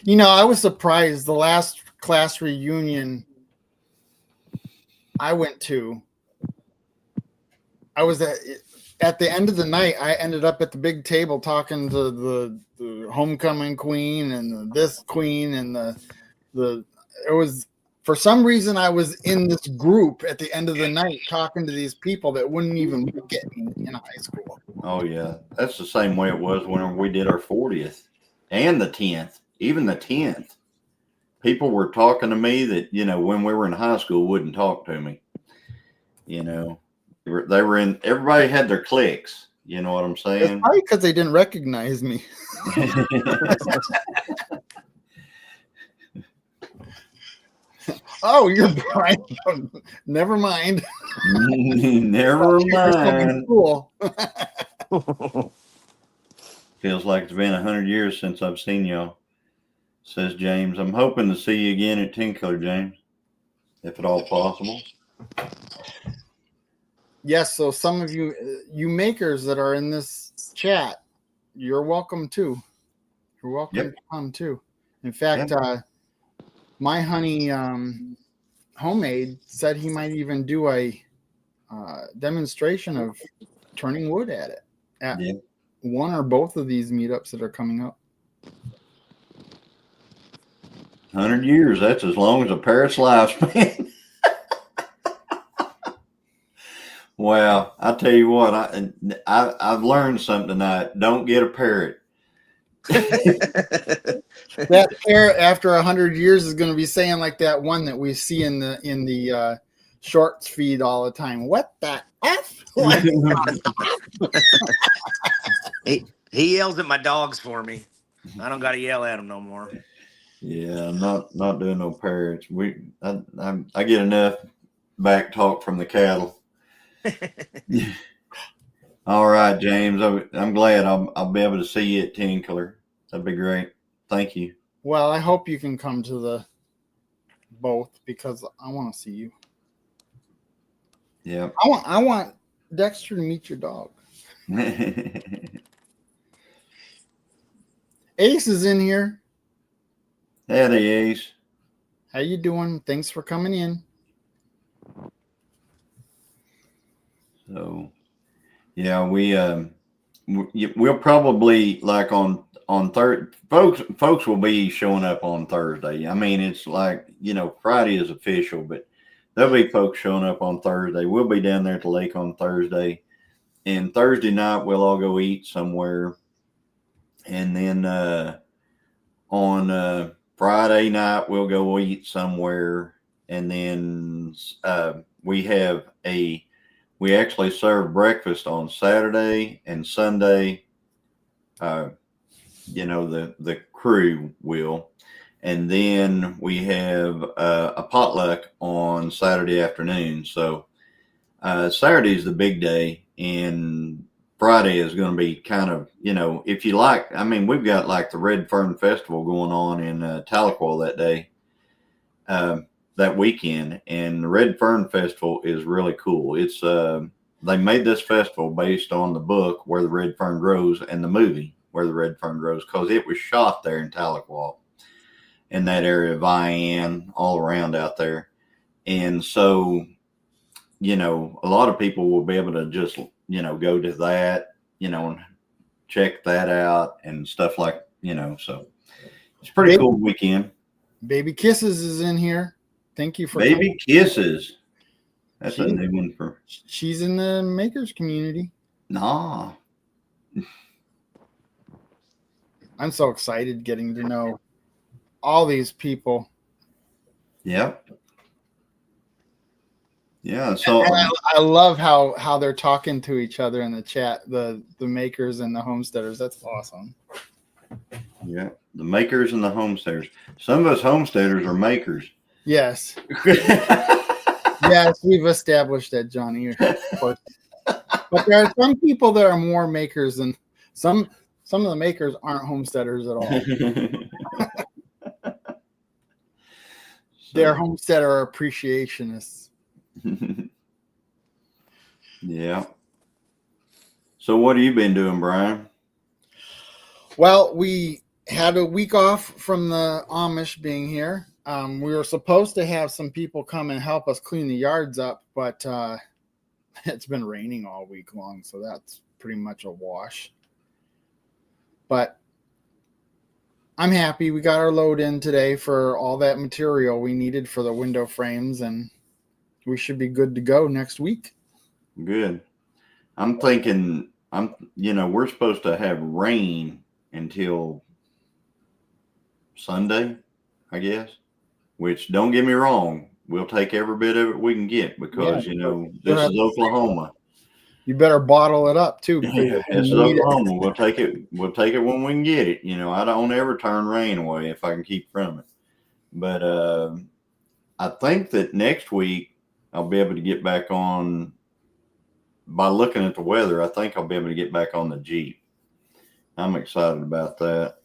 [SPEAKER 1] I was surprised the last class reunion I went to, I was at the end of the night, I ended up at the big table talking to the homecoming queen and this queen and it was, for some reason, I was in this group at the end of the night talking to these people that wouldn't even look at me in high school.
[SPEAKER 5] Oh yeah, that's the same way it was when we did our 40th and the 10th, even the 10th. People were talking to me that when we were in high school wouldn't talk to me. They were in. Everybody had their cliques. You know what I'm saying?
[SPEAKER 1] It's probably because they didn't recognize me. Oh, you're Brian. Never mind.
[SPEAKER 5] Never mind.
[SPEAKER 1] Cool.
[SPEAKER 5] Feels like it's been 100 years since I've seen y'all, says James. I'm hoping to see you again at Tin Killer, James, if at all possible.
[SPEAKER 1] Yes, so some of you makers that are in this chat, you're welcome too. You're welcome to come too. In fact, my honey homemade said he might even do a demonstration of turning wood at it at one or both of these meetups that are coming up.
[SPEAKER 5] 100 years, that's as long as a parrot's lifespan. Well, I'll tell you what, I've learned something tonight. Don't get a parrot.
[SPEAKER 1] That parrot after 100 years is going to be saying like that one that we see in the shorts feed all the time. What the F?
[SPEAKER 3] He yells at my dogs for me. I don't got to yell at him no more.
[SPEAKER 5] Yeah, I'm not doing no parrots. I get enough back talk from the cattle. All right, James. I'm glad I'll be able to see you at Tin Killer. That'd be great. Thank you.
[SPEAKER 1] Well, I hope you can come to the both because I want to see you.
[SPEAKER 5] Yeah.
[SPEAKER 1] I want Dexter to meet your dog. Ace is in here.
[SPEAKER 5] Howdy, Ace.
[SPEAKER 1] How you doing? Thanks for coming in.
[SPEAKER 5] So, yeah, we'll probably like on Thursday. Folks will be showing up on Thursday. I mean, it's like, you know, Friday is official, but there'll be folks showing up on Thursday. We'll be down there at the lake on Thursday, and Thursday night we'll all go eat somewhere, and then on Friday night we'll go eat somewhere, and then we actually serve breakfast on Saturday and Sunday. You know, the crew will, and then we have a potluck on Saturday afternoon. So Saturday is the big day, and Friday is going to be kind of, you know, if you like. I mean, we've got like the Red Fern Festival going on in Tahlequah that day. That weekend, and the Red Fern Festival is really cool. It's they made this festival based on the book Where the Red Fern Grows and the movie Where the Red Fern Grows, because it was shot there in Tahlequah, in that area of Vian, all around out there. And so, you know, a lot of people will be able to just, you know, go to that, you know, and check that out and stuff like, you know, so it's a pretty cool weekend.
[SPEAKER 1] Baby Kisses is in here. Thank you for
[SPEAKER 5] Baby
[SPEAKER 1] coming.
[SPEAKER 5] Kisses. That's a new one for.
[SPEAKER 1] She's in the makers community.
[SPEAKER 5] Nah.
[SPEAKER 1] I'm so excited getting to know all these people.
[SPEAKER 5] Yep. Yeah. So
[SPEAKER 1] And I love how they're talking to each other in the chat, the makers and the homesteaders. That's awesome.
[SPEAKER 5] yeah, the makers and the homesteaders. Some of us homesteaders are makers.
[SPEAKER 1] Yes. Yes, we've established that, Johnny. Of course. But there are some people that are more makers than some of the makers aren't homesteaders at all. They're homesteader appreciationists.
[SPEAKER 5] Yeah. So what have you been doing, Brian?
[SPEAKER 1] Well, we had a week off from the Amish being here. We were supposed to have some people come and help us clean the yards up, but it's been raining all week long, so that's pretty much a wash. But I'm happy we got our load in today for all that material we needed for the window frames, and we should be good to go next week.
[SPEAKER 5] Good. I'm thinking we're supposed to have rain until Sunday, I guess. Which, don't get me wrong, we'll take every bit of it we can get, because this is Oklahoma.
[SPEAKER 1] You better bottle it up too.
[SPEAKER 5] This is Oklahoma. We'll take it when we can get it. I don't ever turn rain away if I can keep from it. But I think that next week I'll be able to get back on. By looking at the weather, I think I'll be able to get back on the Jeep. I'm excited about that.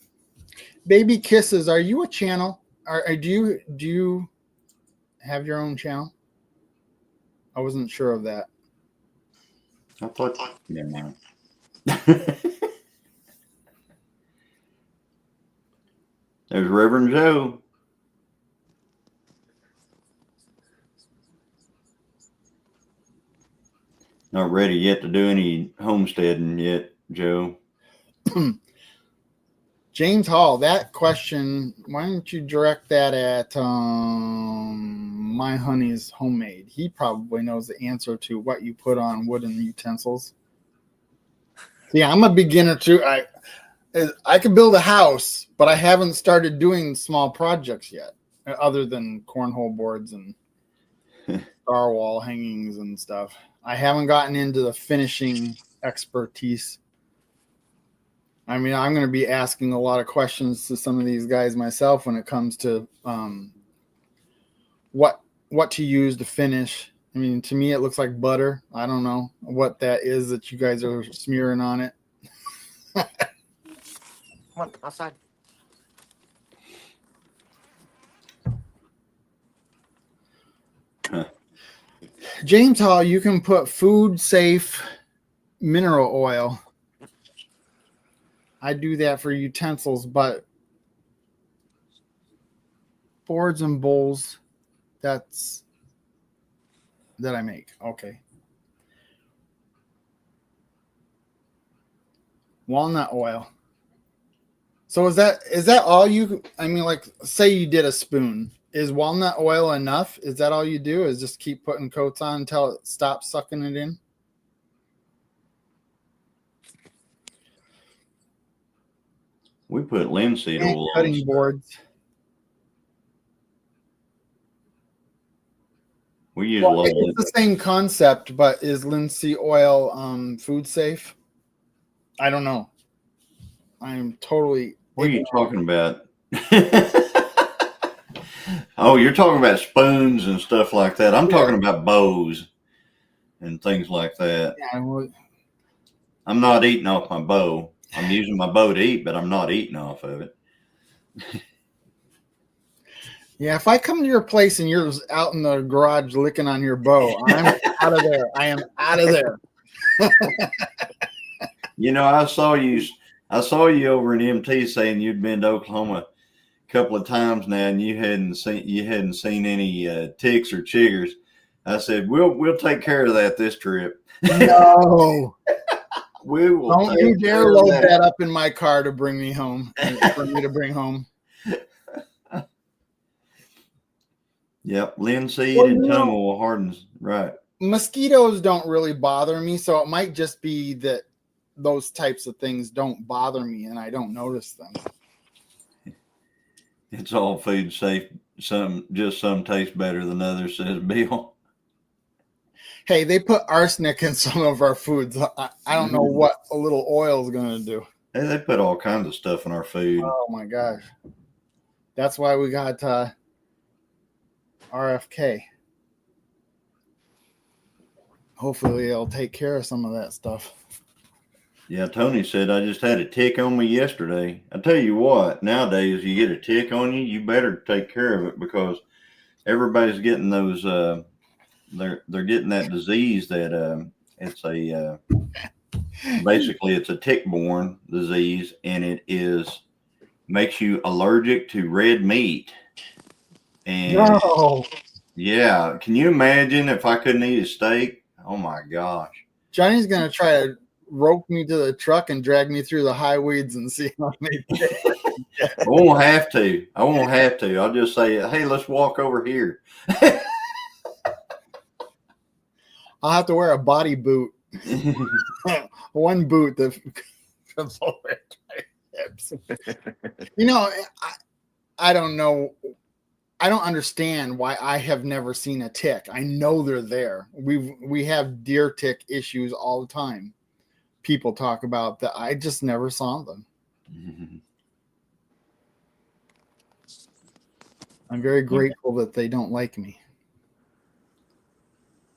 [SPEAKER 1] Baby Kisses, are you a channel? Do you have your own channel? I wasn't sure of that.
[SPEAKER 5] I thought, never mind. There's Reverend Joe. Not ready yet to do any homesteading yet, Joe.
[SPEAKER 1] James Hall, that question, why don't you direct that at My Honey's Homemade? He probably knows the answer to what you put on wooden utensils. See, I'm a beginner too. I could build a house, but I haven't started doing small projects yet, other than cornhole boards and star wall hangings and stuff. I haven't gotten into the finishing expertise. I mean, I'm going to be asking a lot of questions to some of these guys myself when it comes to what to use to finish. I mean, to me, it looks like butter. I don't know what that is that you guys are smearing on it.
[SPEAKER 3] Come on, outside.
[SPEAKER 1] James Hall, you can put food safe mineral oil. I do that for utensils, but boards and bowls, that I make. Okay. Walnut oil. So is that all you, I mean, like, say you did a spoon. Is walnut oil enough? Is that all you do? Is just keep putting coats on until it stops sucking it in?
[SPEAKER 5] We put linseed
[SPEAKER 1] And
[SPEAKER 5] oil on
[SPEAKER 1] cutting
[SPEAKER 5] stuff.
[SPEAKER 1] boards.
[SPEAKER 5] We use
[SPEAKER 1] Well,
[SPEAKER 5] low.
[SPEAKER 1] it's the same concept, but is linseed oil food safe? I don't know. I'm totally.
[SPEAKER 5] What are you talking about? Oh, you're talking about spoons and stuff like that. I'm talking about bows and things like that.
[SPEAKER 1] Yeah, well,
[SPEAKER 5] I'm not eating off my bow. I'm using my bow to eat, but I'm not eating off of it.
[SPEAKER 1] yeah, if I come to your place and you're out in the garage licking on your bow, I'm out of there. I am out of there.
[SPEAKER 5] You know, I saw you over in MT saying you'd been to Oklahoma a couple of times now, and you hadn't seen any ticks or chiggers. I said, we'll take care of that this trip.
[SPEAKER 1] No.
[SPEAKER 5] We will.
[SPEAKER 1] Don't you dare load that up in my car to bring me home, for me to bring home.
[SPEAKER 5] Yep, linseed
[SPEAKER 1] Well,
[SPEAKER 5] and tung oil hardens. Right.
[SPEAKER 1] Mosquitoes don't really bother me, so it might just be that those types of things don't bother me and I don't notice them.
[SPEAKER 5] It's all food safe. Some taste better than others, says Bill.
[SPEAKER 1] Hey, they put arsenic in some of our foods. I don't know what a little oil is going to do.
[SPEAKER 5] Hey, they put all kinds of stuff in our food.
[SPEAKER 1] Oh my gosh. That's why we got RFK. Hopefully it'll take care of some of that stuff.
[SPEAKER 5] Yeah, Tony said, I just had a tick on me yesterday. I tell you what, nowadays you get a tick on you, you better take care of it, because everybody's getting those they're getting that disease that it's a basically it's a tick-borne disease, and it makes you allergic to red meat. And
[SPEAKER 1] No.
[SPEAKER 5] yeah, can you imagine if I couldn't eat a steak? Oh my gosh.
[SPEAKER 1] Johnny's going to try to rope me to the truck and drag me through the high weeds and see how many.
[SPEAKER 5] I won't have to. I'll just say, hey, let's walk over here.
[SPEAKER 1] I'll have to wear a body boot. One boot that comes over my hips. You know, I don't know. I don't understand why I have never seen a tick. I know they're there. We have deer tick issues all the time. People talk about that. I just never saw them. I'm very grateful that they don't like me.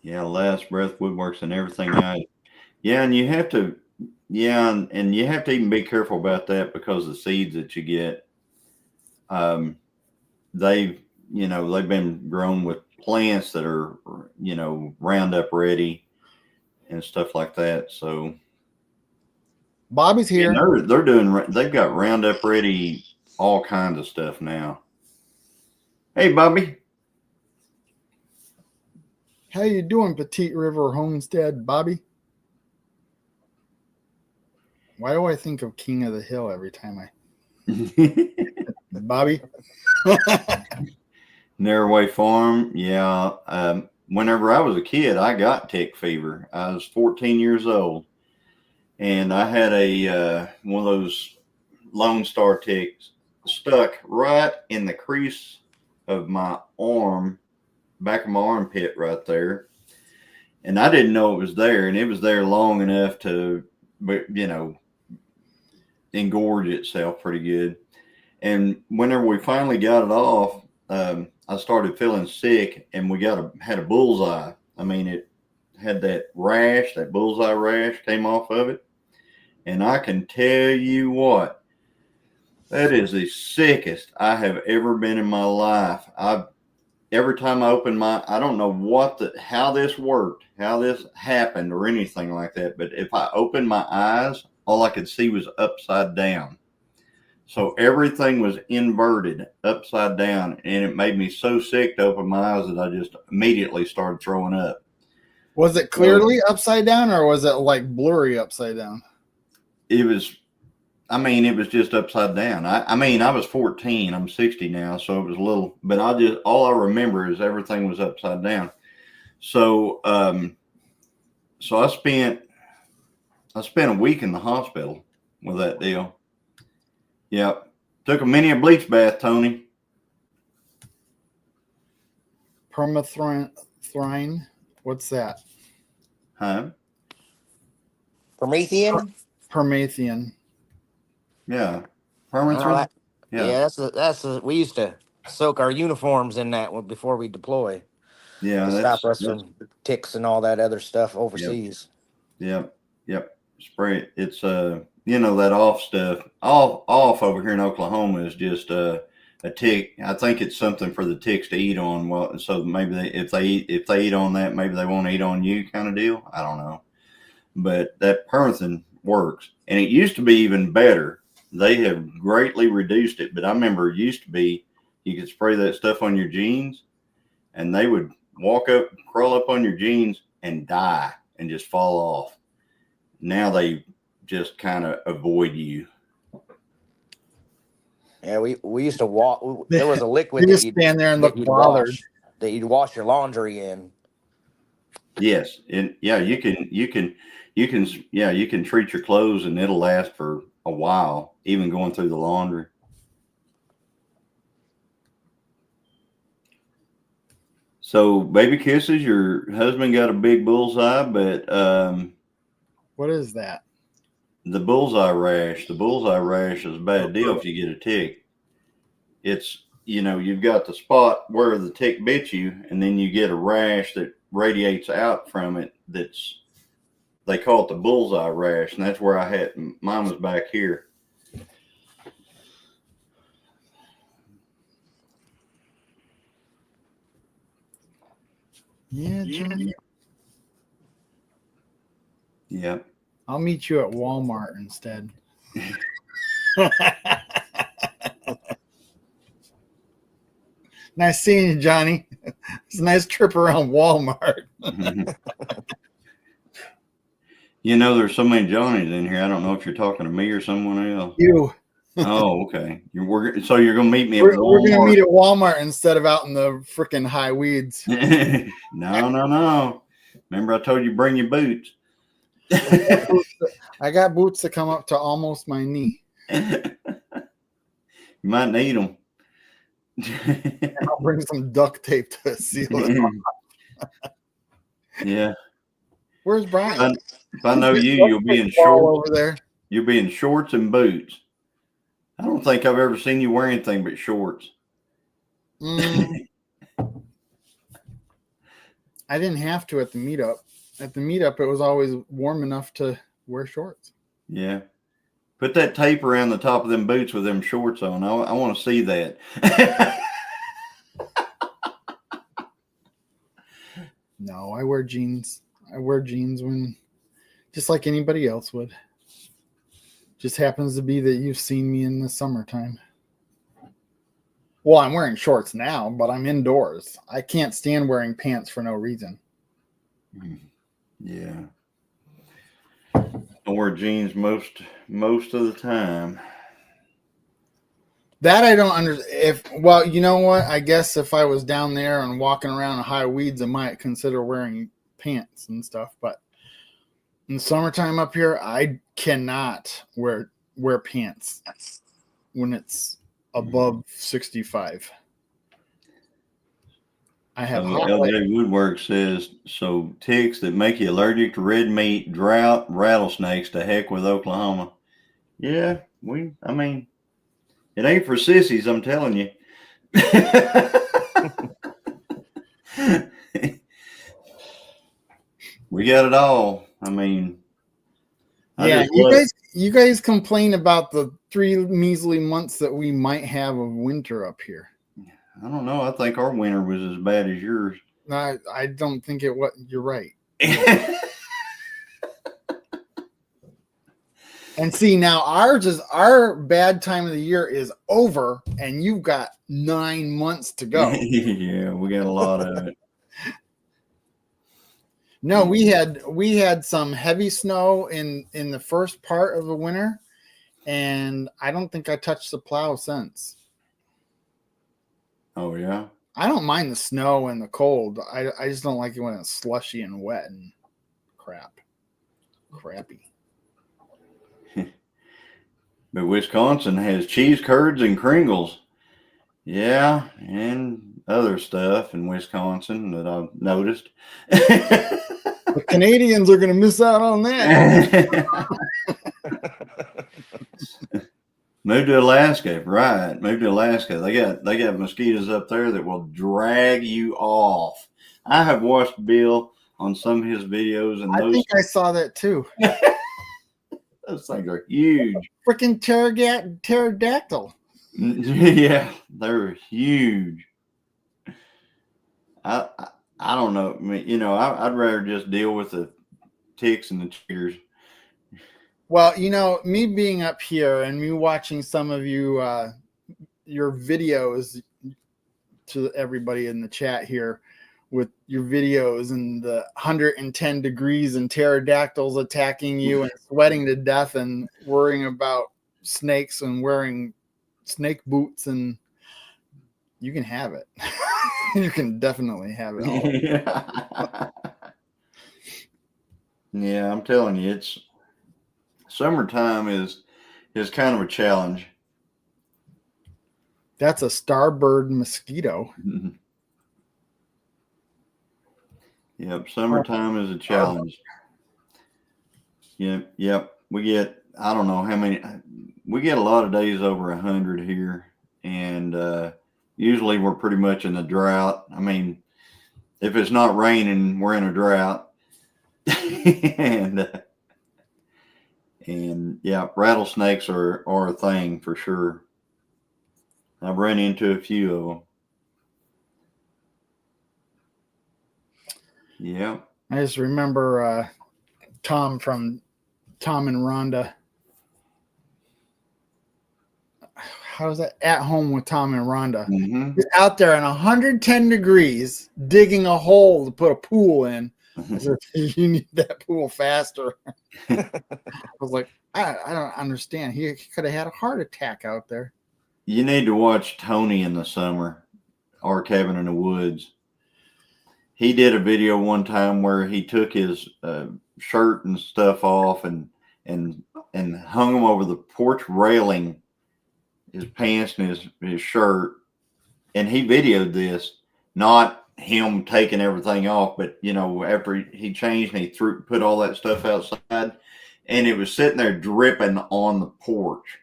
[SPEAKER 5] Yeah, Last Breath Woodworks and everything. Yeah, and you have to, and you have to even be careful about that, because the seeds that you get, they've been grown with plants that are, Roundup ready and stuff like that. So
[SPEAKER 1] Bobby's here.
[SPEAKER 5] they've got Roundup ready, all kinds of stuff now. Hey, Bobby.
[SPEAKER 1] How you doing, Petite River Homestead, Bobby? Why do I think of King of the Hill every time Bobby?
[SPEAKER 5] Narrowway Farm. Yeah. Whenever I was a kid, I got tick fever. I was 14 years old, and I had one of those Lone Star ticks stuck right in the crease of my arm, back of my armpit right there. And I didn't know it was there, and it was there long enough to, engorge itself pretty good. And whenever we finally got it off, I started feeling sick, and we had a bullseye. I mean, it had that bullseye rash came off of it. And I can tell you what, that is the sickest I have ever been in my life. every time I opened I don't know how this worked, how this happened or anything like that. But if I opened my eyes, all I could see was upside down. So everything was inverted upside down. And it made me so sick to open my eyes that I just immediately started throwing up.
[SPEAKER 1] Was it clearly upside down or was it like blurry upside down?
[SPEAKER 5] It was just upside down. I was 14. I'm 60 now, so it was a little. But all I remember is everything was upside down. So, so I spent a week in the hospital with that deal. Yep, took a mini bleach bath, Tony.
[SPEAKER 1] Permethrin. What's that?
[SPEAKER 5] Huh?
[SPEAKER 3] Promethean.
[SPEAKER 1] Permathian.
[SPEAKER 5] Yeah.
[SPEAKER 3] Oh,
[SPEAKER 5] Yeah.
[SPEAKER 3] that's we used to soak our uniforms in that one before we deploy
[SPEAKER 5] Yeah.
[SPEAKER 3] to stop us from ticks and all that other stuff overseas.
[SPEAKER 5] Yep. Spray it. It's that off stuff. Off over here in Oklahoma is just a tick. I think it's something for the ticks to eat on. Well, so maybe if they eat on that, maybe they won't eat on you, kind of deal. I don't know. But that permethrin works, and it used to be even better. They have greatly reduced it, but I remember it used to be you could spray that stuff on your jeans, and they would crawl up on your jeans, and die and just fall off. Now they just kind of avoid you.
[SPEAKER 3] Yeah, we used to walk. There was a liquid
[SPEAKER 1] You just stand there and look bothered.
[SPEAKER 3] That you'd wash your laundry in.
[SPEAKER 5] Yes, and yeah, you can treat your clothes, and it'll last for a while, even going through the laundry. So, baby kisses, your husband got a big bullseye, but
[SPEAKER 1] what is that?
[SPEAKER 5] The bullseye rash. The bullseye rash is a bad deal if you get a tick. It's, you've got the spot where the tick bit you, and then you get a rash that radiates out from it. They call it the bullseye rash, and that's where mine was back here.
[SPEAKER 1] Yeah, Johnny.
[SPEAKER 5] Yep.
[SPEAKER 1] I'll meet you at Walmart instead. Nice seeing you, Johnny. It's a nice trip around Walmart.
[SPEAKER 5] There's so many Johnnies in here. I don't know if you're talking to me or someone else.
[SPEAKER 1] You.
[SPEAKER 5] Oh, okay. So you're gonna meet me
[SPEAKER 1] We're
[SPEAKER 5] at Walmart.
[SPEAKER 1] gonna meet at Walmart instead of out in the freaking high weeds.
[SPEAKER 5] No. Remember, I told you bring your boots.
[SPEAKER 1] I got boots that come up to almost my knee.
[SPEAKER 5] You might need them.
[SPEAKER 1] I'll bring some duct tape to seal it off.
[SPEAKER 5] Yeah.
[SPEAKER 1] Where's Brian?
[SPEAKER 5] If I know you, you'll be in shorts
[SPEAKER 1] over there.
[SPEAKER 5] You'll be in shorts and boots. I don't think I've ever seen you wear anything but shorts.
[SPEAKER 1] I didn't have to at the meetup. At the meetup, it was always warm enough to wear shorts.
[SPEAKER 5] Yeah. Put that tape around the top of them boots with them shorts on. I want to see that.
[SPEAKER 1] No, I wear jeans. I wear jeans when, just like anybody else would. Just happens to be that you've seen me in the summertime. Well, I'm wearing shorts now, but I'm indoors. I can't stand wearing pants for no reason.
[SPEAKER 5] Yeah. I wear jeans most of the time.
[SPEAKER 1] That I don't understand. Well, you know what? I guess if I was down there and walking around in high weeds, I might consider wearing pants and stuff. But in the summertime up here, I cannot wear pants when it's above 65. I have
[SPEAKER 5] LJ Woodwork says, so ticks that make you allergic to red meat, drought, rattlesnakes, to heck with Oklahoma. Yeah, it ain't for sissies, I'm telling you. We got it all.
[SPEAKER 1] You guys complain about the 3 measly months that we might have of winter up here.
[SPEAKER 5] I don't know. I think our winter was as bad as yours.
[SPEAKER 1] No, I don't think it was. You're right. And see, now our bad time of the year is over, and you've got 9 months to go.
[SPEAKER 5] Yeah, we got a lot of it.
[SPEAKER 1] No, we had some heavy snow in the first part of the winter, and I don't think I touched the plow since.
[SPEAKER 5] Oh yeah.
[SPEAKER 1] I don't mind the snow and the cold. I just don't like it when it's slushy and wet and crappy.
[SPEAKER 5] But Wisconsin has cheese curds and Kringles. Yeah, and other stuff in Wisconsin that I've noticed.
[SPEAKER 1] The Canadians are going to miss out on that.
[SPEAKER 5] Move to Alaska, right? Move to Alaska. They got mosquitoes up there that will drag you off. I have watched Bill on some of his videos, and
[SPEAKER 1] I think I saw that too.
[SPEAKER 5] those things are huge.
[SPEAKER 1] Freaking pterodactyl.
[SPEAKER 5] Yeah, they're huge. I don't know. I mean, I'd rather just deal with the ticks and the chiggers.
[SPEAKER 1] Well, me being up here and me watching some of you, your videos to everybody in the chat here with your videos and the 110 degrees and pterodactyls attacking you and sweating to death and worrying about snakes and wearing snake boots, and you can have it. You can definitely have it all.
[SPEAKER 5] Yeah, I'm telling you, it's summertime is kind of a challenge.
[SPEAKER 1] That's a starbird mosquito.
[SPEAKER 5] Yep, summertime is a challenge. Yep. We get, I don't know how many, we get a lot of days over 100 here, and usually we're pretty much in a drought. I mean, if it's not raining, we're in a drought. and yeah, rattlesnakes are a thing for sure. I've run into a few of them. Yeah.
[SPEAKER 1] I just remember Tom from Tom and Rhonda. How's that? At Home with Tom and Rhonda.
[SPEAKER 5] Mm-hmm.
[SPEAKER 1] He's out there in 110 degrees digging a hole to put a pool in. So you need that pool faster. I was like, I don't understand. He could have had a heart attack out there.
[SPEAKER 5] You need to watch Tony in the summer, Our Cabin in the Woods. He did a video one time where he took his shirt and stuff off and hung them over the porch railing, his pants and his shirt. And he videoed this, not him taking everything off, but after he changed and he put all that stuff outside, and it was sitting there dripping on the porch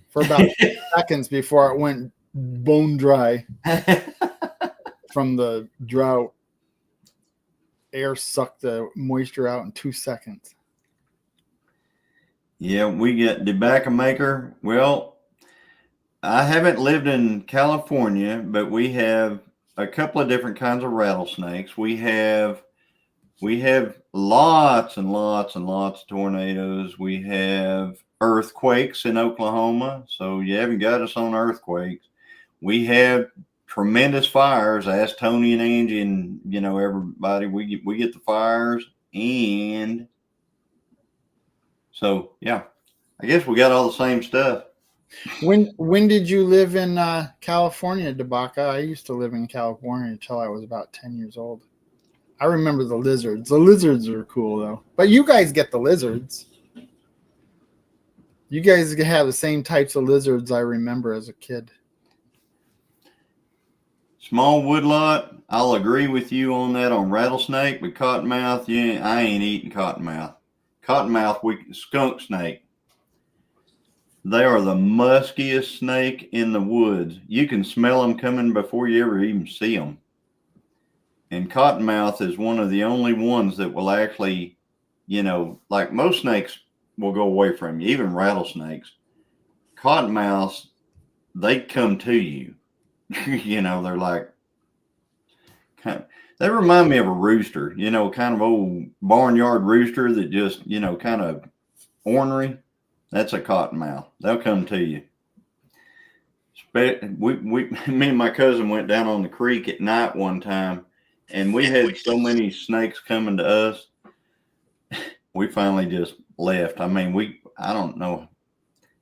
[SPEAKER 1] for about 6 seconds before it went bone dry from the drought. Air sucked the moisture out in 2 seconds.
[SPEAKER 5] Yeah, we get tobacco maker. Well, I haven't lived in California, but we have a couple of different kinds of rattlesnakes. We have lots and lots and lots of tornadoes. We have earthquakes in Oklahoma, so you haven't got us on earthquakes. We have tremendous fires. Ask Tony and Angie and everybody. We get the fires, and so yeah, I guess we got all the same stuff.
[SPEAKER 1] When did you live in California, Dabaka? I used to live in California until I was about 10 years old. I remember the lizards. The lizards are cool, though. But you guys get the lizards. You guys have the same types of lizards I remember as a kid.
[SPEAKER 5] Small woodlot, I'll agree with you on that on rattlesnake, but cottonmouth, yeah, I ain't eating cottonmouth. Cottonmouth, skunk snake. They are the muskiest snake in the woods. You can smell them coming before you ever even see them. And cottonmouth is one of the only ones that will actually, like most snakes will go away from you, even rattlesnakes. Cottonmouths, they come to you. You know, they're like, they remind me of a rooster, you know, kind of old barnyard rooster that just, you know, kind of ornery. That's a cottonmouth. They'll come to you. Me and my cousin went down on the creek at night one time, and we had so many snakes coming to us. We finally just left. I mean, I don't know.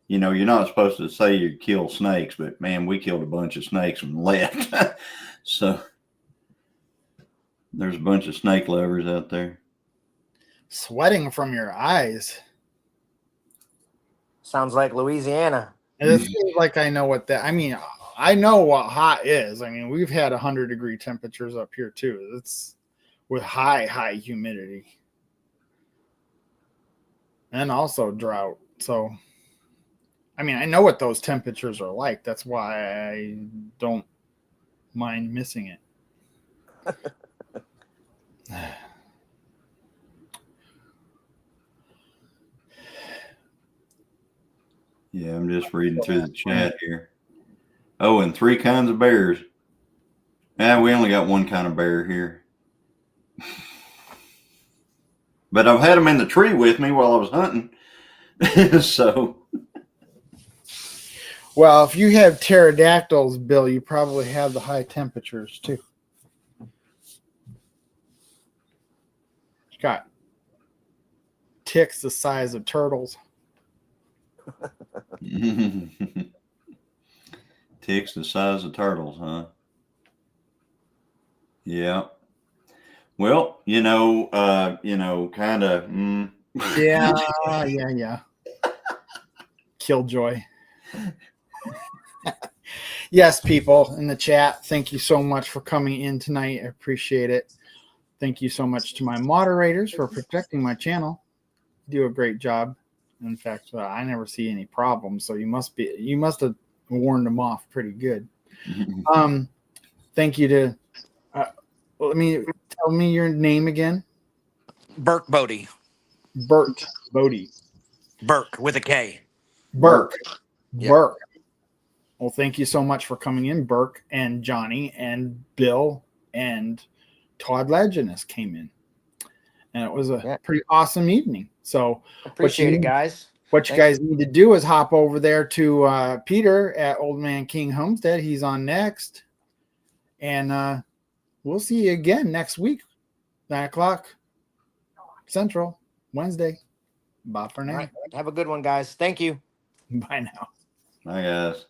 [SPEAKER 5] You know, you're not supposed to say you kill snakes, but man, we killed a bunch of snakes and left. So there's a bunch of snake lovers out there.
[SPEAKER 1] Sweating from your eyes.
[SPEAKER 3] Sounds like Louisiana.
[SPEAKER 1] It seems like I know what that. I mean, I know what hot is. I mean, we've had 100-degree temperatures up here too. It's with high humidity, and also drought. So, I mean, I know what those temperatures are like. That's why I don't mind missing it.
[SPEAKER 5] Yeah, I'm just reading through the chat here. Oh, and 3 kinds of bears. Yeah, we only got one kind of bear here. But I've had them in the tree with me while I was hunting. So.
[SPEAKER 1] Well, if you have pterodactyls, Bill, you probably have the high temperatures too. Got ticks the size of turtles.
[SPEAKER 5] Ticks the size of turtles, huh? Yeah. Well, kind of.
[SPEAKER 1] Yeah. Killjoy. Yes, people in the chat, thank you so much for coming in tonight. I appreciate it. Thank you so much to my moderators for protecting my channel. You do a great job. In fact, I never see any problems, so you must have warned them off pretty good. Thank you to tell me your name again.
[SPEAKER 3] Burke Bodie.
[SPEAKER 1] Bert Bodie.
[SPEAKER 3] Burke with a K.
[SPEAKER 1] Burke.
[SPEAKER 3] Yep.
[SPEAKER 1] Burke. Well, thank you so much for coming in, Burke and Johnny and Bill and Todd Legenus came in. And it was a pretty awesome evening. So
[SPEAKER 3] Appreciate it, guys.
[SPEAKER 1] What you guys need to do is hop over there to Peter at Old Man King Homestead. He's on next. And we'll see you again next week, 9 o'clock Central, Wednesday. Bye for now.
[SPEAKER 3] All right. Have a good one, guys. Thank you.
[SPEAKER 1] Bye now.
[SPEAKER 5] Bye, guys.